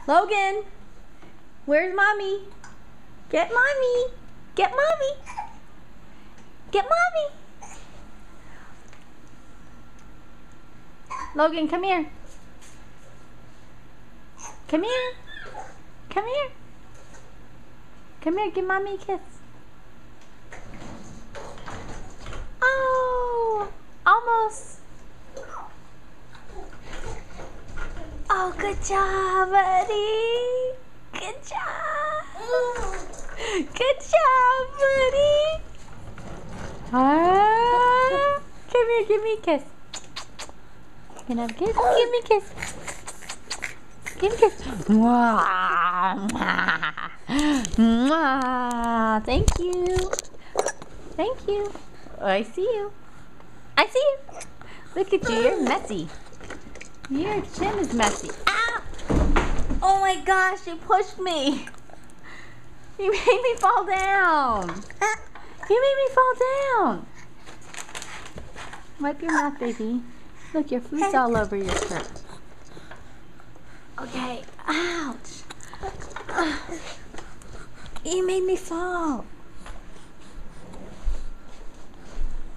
Logan, where's mommy? Get mommy. Get mommy. Get mommy. Logan, come here. Come here. Come here. Come here, give mommy a kiss. Oh, almost. Oh, good job, buddy. Good job. Good job, buddy. Ah, come here, give me a kiss. Can I have a kiss? Give me a kiss. Give me a kiss. Mwah. Mwah. Thank you. Thank you. Oh, I see you. I see you. Look at you. You're messy. Your chin is messy. Ow! Oh my gosh, you pushed me. You made me fall down. You made me fall down. Wipe your mouth, baby. Look, your food's all over your shirt. Okay. Ouch. You made me fall.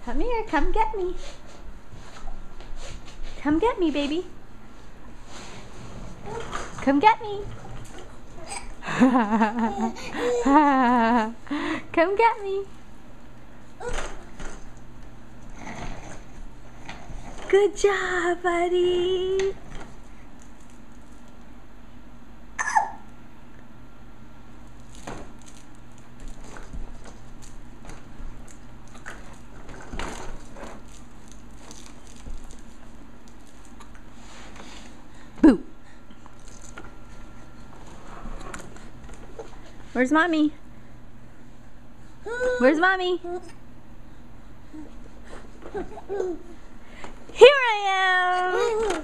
Come here. Come get me. Come get me, baby. Come get me. Come get me. Good job, buddy. Boo. Where's mommy? Where's mommy? Here I am!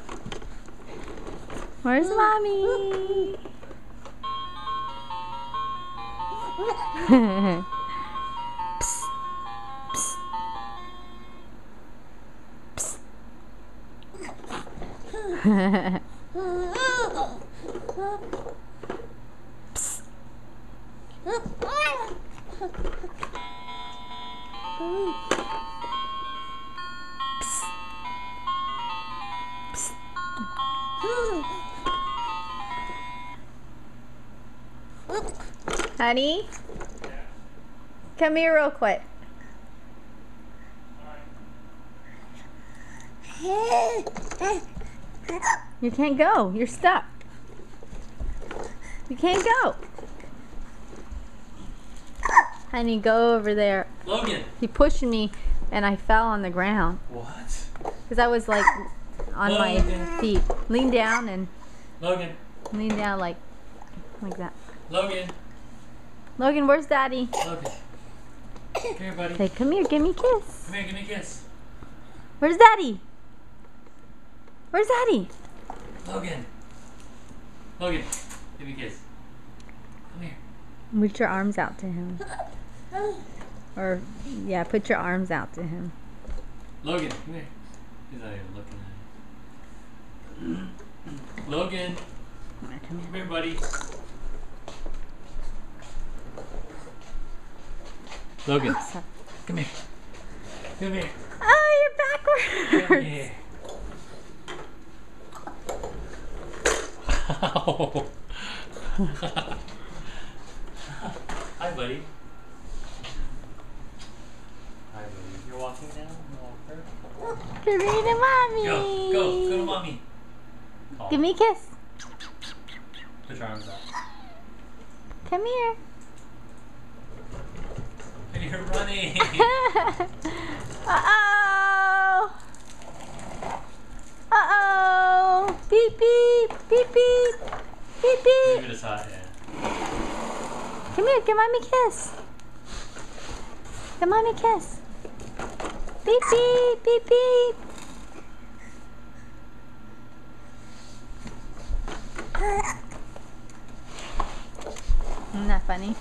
Where's mommy? Psst. Psst. Psst. Honey, come here real quick. You can't go. You're stuck. You can't go. Honey, go over there. Logan. He pushed me and I fell on the ground. What? Because I was like on my feet. Lean down and Logan. lean down like that. Logan. Logan, where's Daddy? Logan. Come here, buddy. Hey, come here, give me a kiss. Come here, give me a kiss. Where's Daddy? Where's Daddy? Logan. Logan, give me a kiss. Come here. Put your arms out to him. Or, yeah, put your arms out to him. Logan, come here. He's not even looking at you. Logan. Come here, buddy. Logan, come here. Come here. Oh, you're backwards. Come here. Wow. Hi, buddy. Hi, buddy. You're walking now? Walker? Give me to mommy. Go to mommy. Call. Give me a kiss. Put your arms out. Come here. And you're running. Uh-oh. Uh-oh. Beep, beep. Beep, beep. Beep, beep. Leave it aside, yeah. Come here. Give mommy a kiss. Give mommy a kiss. Beep, beep. Beep, beep. Isn't that funny?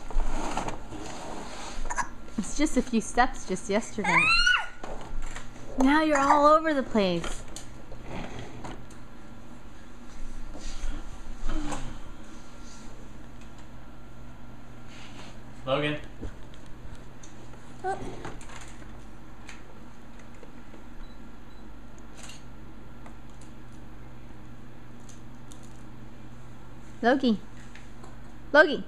It's just a few steps just yesterday. Now you're all over the place. Logan. Logie. Logie.